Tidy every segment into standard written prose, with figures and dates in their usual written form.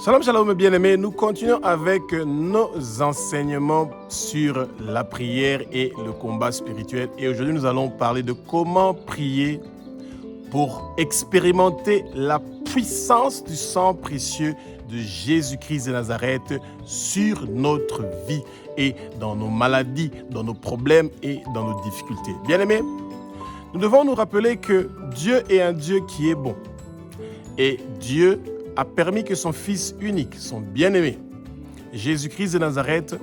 Shalom, shalom, bien-aimés. Nous continuons avec nos enseignements sur la prière et le combat spirituel. Et aujourd'hui, nous allons parler de comment prier pour expérimenter la puissance du sang précieux de Jésus-Christ de Nazareth sur notre vie et dans nos maladies, dans nos problèmes et dans nos difficultés. Bien-aimés, nous devons nous rappeler que Dieu est un Dieu qui est bon. Et Dieu a permis que son Fils unique, son bien-aimé, Jésus-Christ de Nazareth,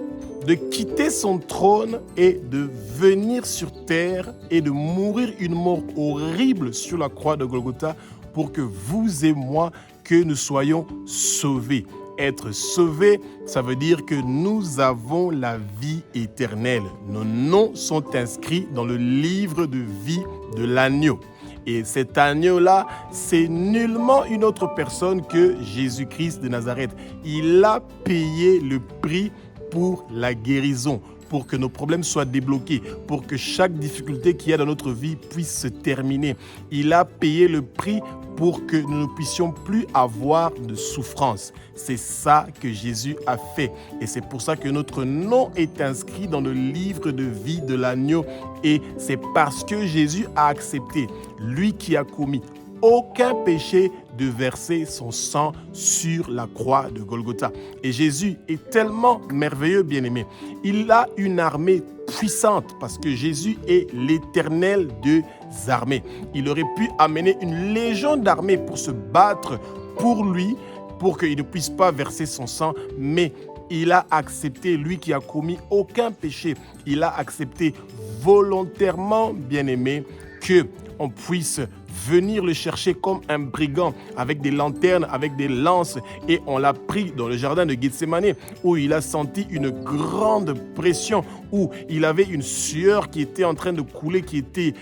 de quitter son trône et de venir sur terre et de mourir une mort horrible sur la croix de Golgotha pour que vous et moi, que nous soyons sauvés. Être sauvés, ça veut dire que nous avons la vie éternelle. Nos noms sont inscrits dans le livre de vie de l'agneau. Et cet agneau-là, c'est nullement une autre personne que Jésus-Christ de Nazareth. Il a payé le prix pour la guérison, pour que nos problèmes soient débloqués, pour que chaque difficulté qu'il y a dans notre vie puisse se terminer. Il a payé le prix pour que nous ne puissions plus avoir de souffrance. C'est ça que Jésus a fait. Et c'est pour ça que notre nom est inscrit dans le livre de vie de l'agneau. Et c'est parce que Jésus a accepté, lui qui a commis aucun péché, de verser son sang sur la croix de Golgotha. Et Jésus est tellement merveilleux, bien-aimé. Il a une armée puissante parce que Jésus est l'Éternel des armées. Il aurait pu amener une légion d'armées pour se battre pour lui, pour qu'il ne puisse pas verser son sang, mais il a accepté, lui qui a commis aucun péché, il a accepté volontairement, bien-aimé, qu'on puisse venir le chercher comme un brigand avec des lanternes, avec des lances, et on l'a pris dans le jardin de Gethsémani où il a senti une grande pression, où il avait une sueur qui était en train de couler, qui était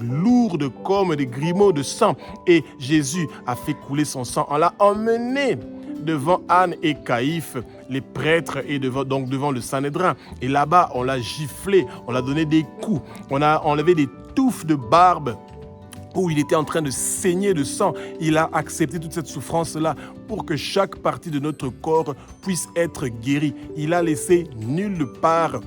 lourde comme des grumeaux de sang, et Jésus a fait couler son sang. On l'a emmené devant Anne et Caïphe, les prêtres, et devant le Sanhédrin. Et là-bas, on l'a giflé, on l'a donné des coups, on a enlevé des touffes de barbe où il était en train de saigner de sang. Il a accepté toute cette souffrance-là pour que chaque partie de notre corps puisse être guérie. Il a laissé nulle part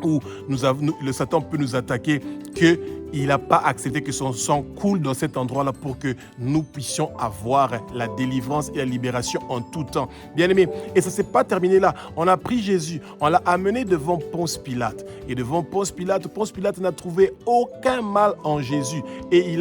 où le Satan peut nous attaquer, qu'il n'a pas accepté que son sang coule dans cet endroit-là pour que nous puissions avoir la délivrance et la libération en tout temps. Bien-aimés, et ça ne s'est pas terminé là. On a pris Jésus, on l'a amené devant Ponce Pilate. Et devant Ponce Pilate n'a trouvé aucun mal en Jésus. Et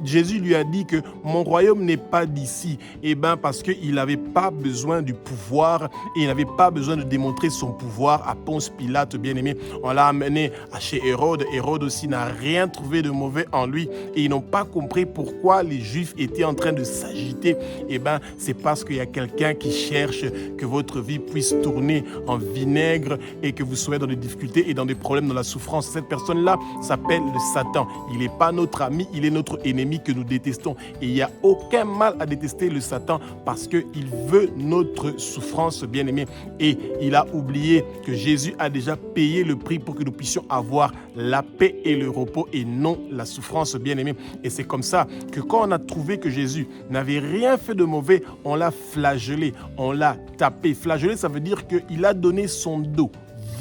Jésus lui a dit que mon royaume n'est pas d'ici. Et bien parce qu'il n'avait pas besoin du pouvoir et il n'avait pas besoin de démontrer son pouvoir à Ponce Pilate, bien-aimé. On l'a amené chez Hérode. Hérode aussi n'a rien trouvé de mauvais en lui et ils n'ont pas compris pourquoi les Juifs étaient en train de s'agiter. Et bien, c'est parce qu'il y a quelqu'un qui cherche que votre vie puisse tourner en vinaigre et que vous soyez dans des difficultés et dans des problèmes, dans la souffrance. Cette personne-là s'appelle le Satan. Il n'est pas notre ami, il est notre ennemi que nous détestons. Et il n'y a aucun mal à détester le Satan parce qu'il veut notre souffrance, bien-aimé. Et il a oublié que Jésus a déjà payé le prix pour que nous puissions avoir la paix et le repos et non la souffrance, bien-aimé. Et c'est comme ça que quand on a trouvé que Jésus n'avait rien fait de mauvais, on l'a flagellé, on l'a tapé. Flageller, ça veut dire qu'il a donné son dos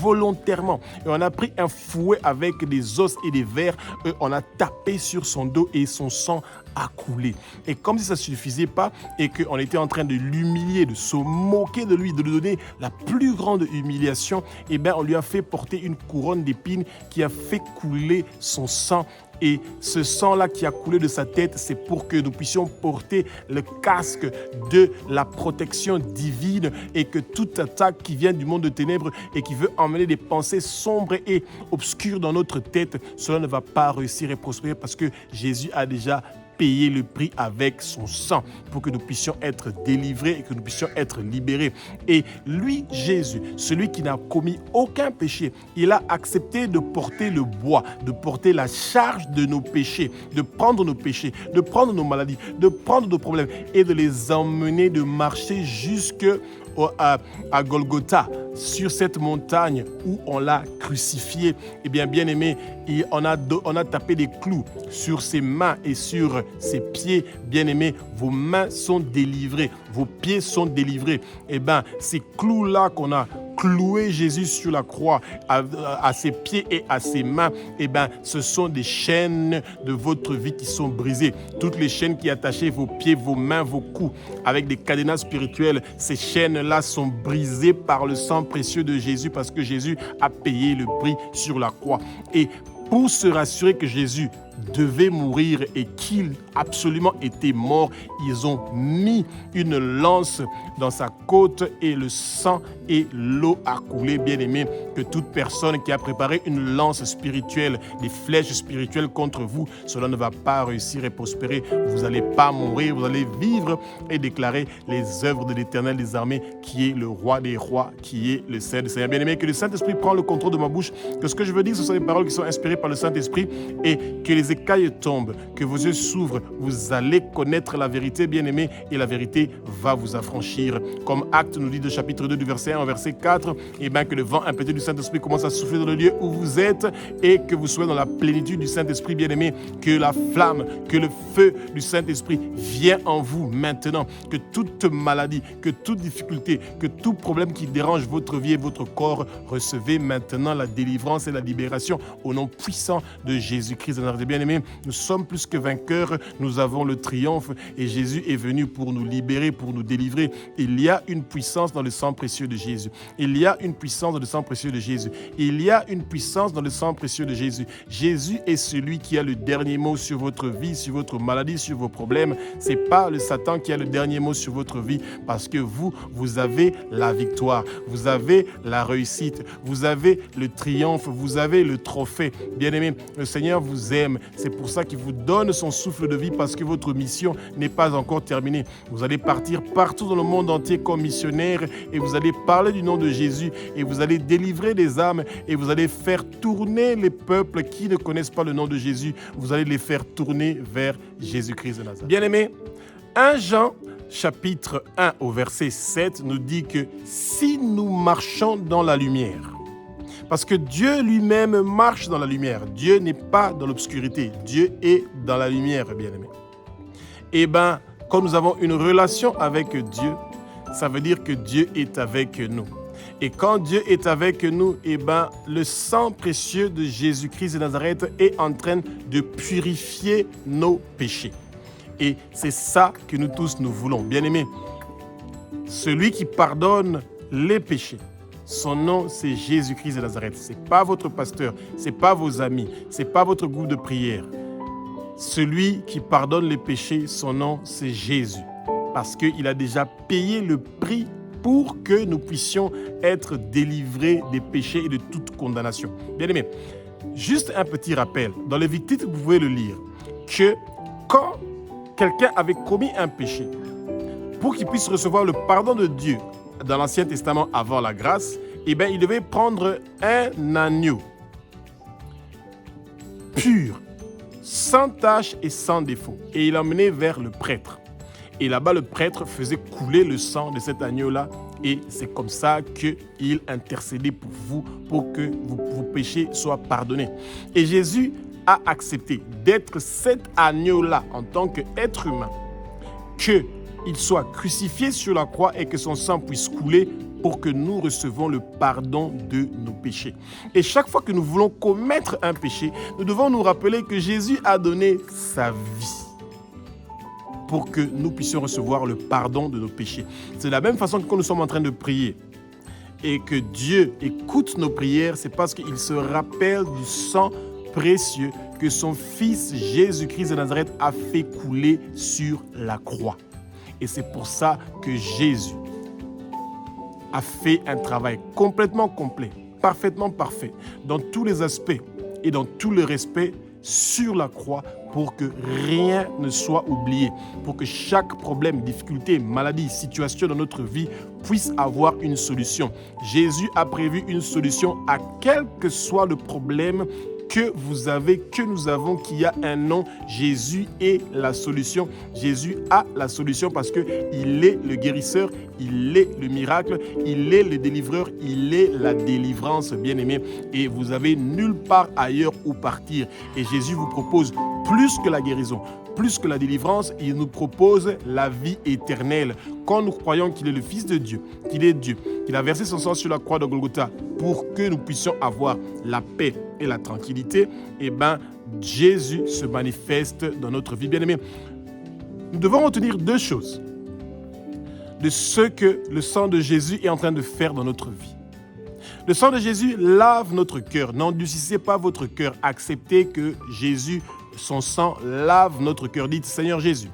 volontairement. Et on a pris un fouet avec des os et des vers, et on a tapé sur son dos et son sang a coulé. Et comme si ça ne suffisait pas et qu'on était en train de l'humilier, de se moquer de lui, de lui donner la plus grande humiliation, eh bien on lui a fait porter une couronne d'épines qui a fait couler son sang. Et ce sang-là qui a coulé de sa tête, c'est pour que nous puissions porter le casque de la protection divine et que toute attaque qui vient du monde de ténèbres et qui veut emmener des pensées sombres et obscures dans notre tête, cela ne va pas réussir et prospérer parce que Jésus a déjà payé le prix avec son sang pour que nous puissions être délivrés et que nous puissions être libérés. Et lui, Jésus, celui qui n'a commis aucun péché, il a accepté de porter le bois, de porter la charge de nos péchés, de prendre nos péchés, de prendre nos maladies, de prendre nos problèmes et de les emmener, de marcher jusque à Golgotha, sur cette montagne où on l'a crucifié, eh bien, bien-aimé, on a tapé des clous sur ses mains et sur ses pieds. Bien-aimé, vos mains sont délivrées, vos pieds sont délivrés. Eh bien, ces clous-là qu'on a cloué Jésus sur la croix à ses pieds et à ses mains, eh bien, ce sont des chaînes de votre vie qui sont brisées. Toutes les chaînes qui attachaient vos pieds, vos mains, vos coups avec des cadenas spirituels, ces chaînes-là sont brisées par le sang précieux de Jésus parce que Jésus a payé le prix sur la croix. Et pour se rassurer que Jésus devait mourir et qu'il absolument était mort, ils ont mis une lance dans sa côte et le sang et l'eau a coulé. Bien aimé, que toute personne qui a préparé une lance spirituelle, des flèches spirituelles contre vous, cela ne va pas réussir et prospérer. Vous n'allez pas mourir, vous allez vivre et déclarer les œuvres de l'Éternel des armées, qui est le roi des rois, qui est le Saint des Seigneurs. Bien aimé, que le Saint-Esprit prenne le contrôle de ma bouche, que ce que je veux dire, ce sont des paroles qui sont inspirées par le Saint-Esprit et que les écailles tombent, que vos yeux s'ouvrent, vous allez connaître la vérité, bien-aimé, et la vérité va vous affranchir. Comme Actes nous dit de chapitre 2 du verset 1 au verset 4, et bien que le vent impétueux du Saint-Esprit commence à souffler dans le lieu où vous êtes et que vous soyez dans la plénitude du Saint-Esprit, bien-aimé, que la flamme, que le feu du Saint-Esprit vienne en vous maintenant, que toute maladie, que toute difficulté, que tout problème qui dérange votre vie et votre corps, recevez maintenant la délivrance et la libération au nom puissant de Jésus-Christ de Nazareth. Bien-aimé, nous sommes plus que vainqueurs, nous avons le triomphe et Jésus est venu pour nous libérer, pour nous délivrer. Il y a une puissance dans le sang précieux de Jésus. Il y a une puissance dans le sang précieux de Jésus. Il y a une puissance dans le sang précieux de Jésus. Jésus est celui qui a le dernier mot sur votre vie, sur votre maladie, sur vos problèmes. Ce n'est pas le Satan qui a le dernier mot sur votre vie parce que vous avez la victoire, vous avez la réussite, vous avez le triomphe, vous avez le trophée. Bien-aimé, le Seigneur vous aime. C'est pour ça qu'il vous donne son souffle de vie parce que votre mission n'est pas encore terminée. Vous allez partir partout dans le monde entier comme missionnaire et vous allez parler du nom de Jésus et vous allez délivrer des âmes et vous allez faire tourner les peuples qui ne connaissent pas le nom de Jésus. Vous allez les faire tourner vers Jésus-Christ de Nazareth. Bien-aimés, 1 Jean chapitre 1 au verset 7 nous dit que si nous marchons dans la lumière, parce que Dieu lui-même marche dans la lumière. Dieu n'est pas dans l'obscurité. Dieu est dans la lumière, bien-aimé. Eh bien, quand nous avons une relation avec Dieu, ça veut dire que Dieu est avec nous. Et quand Dieu est avec nous, eh bien, le sang précieux de Jésus-Christ de Nazareth est en train de purifier nos péchés. Et c'est ça que nous tous nous voulons. Bien-aimé, celui qui pardonne les péchés, son nom, c'est Jésus-Christ de Nazareth. Ce n'est pas votre pasteur, ce n'est pas vos amis, ce n'est pas votre groupe de prière. Celui qui pardonne les péchés, son nom, c'est Jésus. Parce qu'il a déjà payé le prix pour que nous puissions être délivrés des péchés et de toute condamnation. Bien-aimé, juste un petit rappel. Dans le Lévitique, vous pouvez le lire, que quand quelqu'un avait commis un péché, pour qu'il puisse recevoir le pardon de Dieu, dans l'Ancien Testament avant la grâce, eh bien, il devait prendre un agneau pur, sans tache et sans défaut. Et il l'emmenait vers le prêtre. Et là-bas, le prêtre faisait couler le sang de cet agneau-là. Et c'est comme ça qu'il intercédait pour vous, pour que vos péchés soient pardonnés. Et Jésus a accepté d'être cet agneau-là en tant qu'être humain, qu'il soit crucifié sur la croix et que son sang puisse couler pour que nous recevons le pardon de nos péchés. Et chaque fois que nous voulons commettre un péché, nous devons nous rappeler que Jésus a donné sa vie pour que nous puissions recevoir le pardon de nos péchés. C'est de la même façon que quand nous sommes en train de prier et que Dieu écoute nos prières, c'est parce qu'il se rappelle du sang précieux que son Fils Jésus-Christ de Nazareth a fait couler sur la croix. Et c'est pour ça que Jésus a fait un travail complètement complet, parfaitement parfait, dans tous les aspects et dans tout le respect sur la croix pour que rien ne soit oublié, pour que chaque problème, difficulté, maladie, situation dans notre vie puisse avoir une solution. Jésus a prévu une solution à quel que soit le problème que vous avez, que nous avons, qui a un nom. Jésus est la solution. Jésus a la solution parce qu'il est le guérisseur, il est le miracle, il est le délivreur, il est la délivrance, bien-aimé. Et vous avez nulle part ailleurs où partir. Et Jésus vous propose plus que la guérison, plus que la délivrance, il nous propose la vie éternelle. Quand nous croyons qu'il est le Fils de Dieu, qu'il est Dieu, qu'il a versé son sang sur la croix de Golgotha pour que nous puissions avoir la paix et la tranquillité, eh bien, Jésus se manifeste dans notre vie. Bien-aimés, nous devons retenir deux choses de ce que le sang de Jésus est en train de faire dans notre vie. Le sang de Jésus lave notre cœur. N'endurcissez pas votre cœur. Acceptez que Jésus, son sang, lave notre cœur. Dites, Seigneur Jésus,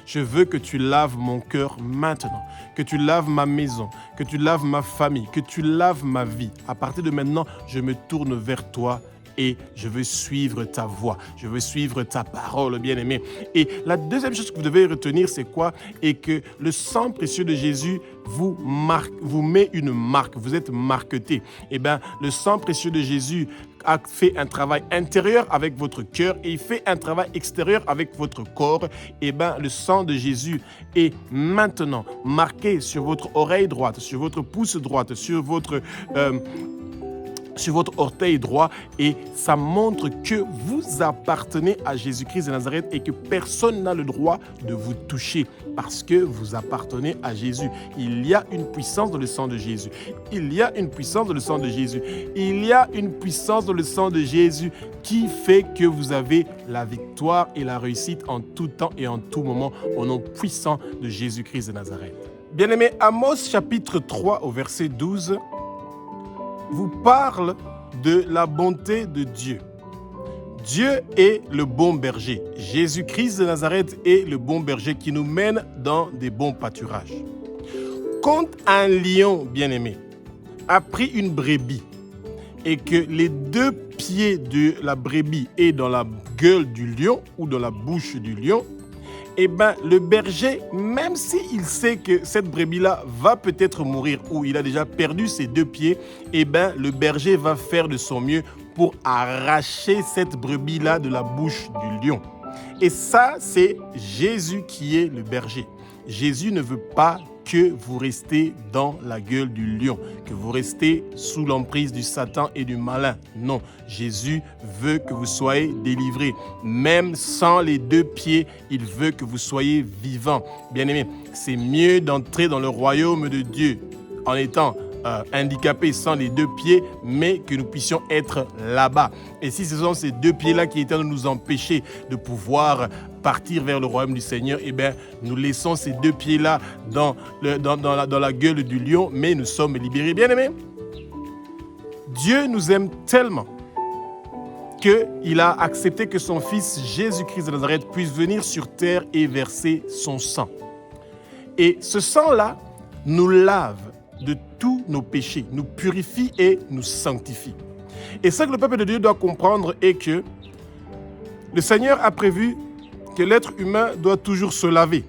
je veux que tu laves mon cœur maintenant, que tu laves ma maison, que tu laves ma famille, que tu laves ma vie. À partir de maintenant, je me tourne vers toi et je veux suivre ta voie, je veux suivre ta parole, bien-aimé. Et la deuxième chose que vous devez retenir, c'est quoi? Et que le sang précieux de Jésus vous marque, vous met une marque, vous êtes marqueté. Eh bien, le sang précieux de Jésus a fait un travail intérieur avec votre cœur et il fait un travail extérieur avec votre corps. Eh bien, le sang de Jésus est maintenant marqué sur votre oreille droite, sur votre pouce droite, sur votre orteil droit, et ça montre que vous appartenez à Jésus-Christ de Nazareth et que personne n'a le droit de vous toucher parce que vous appartenez à Jésus. Il y a une puissance dans le sang de Jésus. Il y a une puissance dans le sang de Jésus. Il y a une puissance dans le sang de Jésus qui fait que vous avez la victoire et la réussite en tout temps et en tout moment au nom puissant de Jésus-Christ de Nazareth. Bien-aimés, Amos chapitre 3 au verset 12 vous parle de la bonté de Dieu. Dieu est le bon berger. Jésus-Christ de Nazareth est le bon berger qui nous mène dans des bons pâturages. Quand un lion, bien-aimé, a pris une brebis et que les deux pieds de la brebis est dans la gueule du lion ou dans la bouche du lion, eh bien, le berger, même s'il sait que cette brebis-là va peut-être mourir ou il a déjà perdu ses deux pieds, eh bien, le berger va faire de son mieux pour arracher cette brebis-là de la bouche du lion. Et ça, c'est Jésus qui est le berger. Jésus ne veut pas que vous restez dans la gueule du lion, que vous restez sous l'emprise du Satan et du malin. Non, Jésus veut que vous soyez délivrés. Même sans les deux pieds, il veut que vous soyez vivants. Bien-aimés, c'est mieux d'entrer dans le royaume de Dieu en étant handicapés sans les deux pieds, mais que nous puissions être là-bas. Et si ce sont ces deux pieds-là qui étaient de nous empêcher de pouvoir partir vers le royaume du Seigneur, eh bien, nous laissons ces deux pieds-là dans la gueule du lion, mais nous sommes libérés. Bien-aimés, Dieu nous aime tellement qu'il a accepté que son Fils Jésus-Christ de Nazareth puisse venir sur terre et verser son sang. Et ce sang-là nous lave de tous nos péchés, nous purifie et nous sanctifie. Et ce que le peuple de Dieu doit comprendre est que le Seigneur a prévu que l'être humain doit toujours se laver.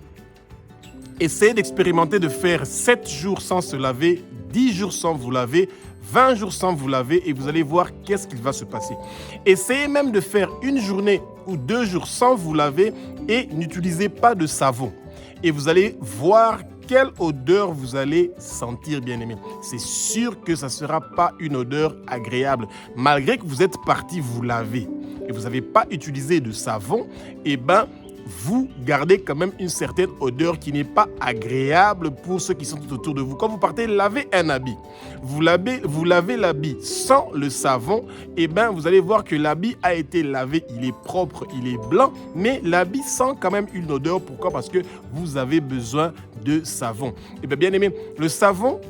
Essayez d'expérimenter de faire 7 jours sans se laver, 10 jours sans vous laver, 20 jours sans vous laver et vous allez voir qu'est-ce qu'il va se passer. Essayez même de faire une journée ou 2 jours sans vous laver et n'utilisez pas de savon. Et vous allez voir quelle odeur vous allez sentir, bien-aimé. C'est sûr que ça ne sera pas une odeur agréable. Malgré que vous êtes parti vous laver et vous n'avez pas utilisé de savon, eh bien, vous gardez quand même une certaine odeur qui n'est pas agréable pour ceux qui sont tout autour de vous. Quand vous partez laver un habit, vous lavez l'habit sans le savon, eh bien, vous allez voir que l'habit a été lavé, il est propre, il est blanc, mais l'habit sent quand même une odeur. Pourquoi? Parce que vous avez besoin de savon. Eh bien, bien aimé, le savon,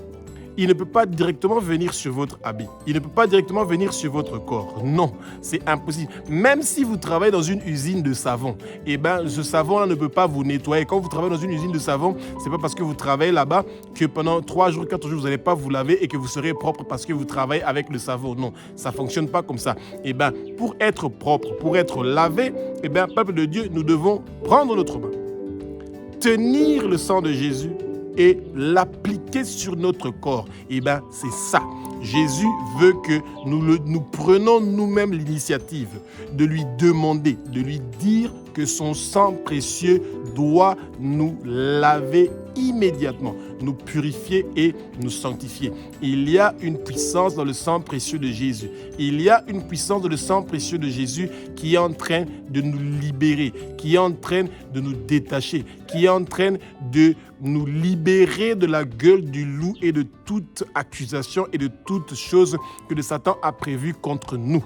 il ne peut pas directement venir sur votre habit. Il ne peut pas directement venir sur votre corps. Non, c'est impossible. Même si vous travaillez dans une usine de savon, eh ben, ce savon-là ne peut pas vous nettoyer. Quand vous travaillez dans une usine de savon, ce n'est pas parce que vous travaillez là-bas que pendant 3 jours, 4 jours, vous n'allez pas vous laver et que vous serez propre parce que vous travaillez avec le savon. Non, ça ne fonctionne pas comme ça. Eh ben, pour être propre, pour être lavé, eh ben, peuple de Dieu, nous devons prendre notre main, tenir le sang de Jésus et l'appliquer appliquer sur notre corps, c'est ça. Jésus veut que nous prenions nous-mêmes l'initiative de lui demander, de lui dire que son sang précieux doit nous laver immédiatement, nous purifier et nous sanctifier. Il y a une puissance dans le sang précieux de Jésus. Il y a une puissance dans le sang précieux de Jésus qui est en train de nous libérer, qui est en train de nous détacher, qui est en train de nous libérer de la gueule du loup et de toute accusation et de toute chose que le Satan a prévue contre nous.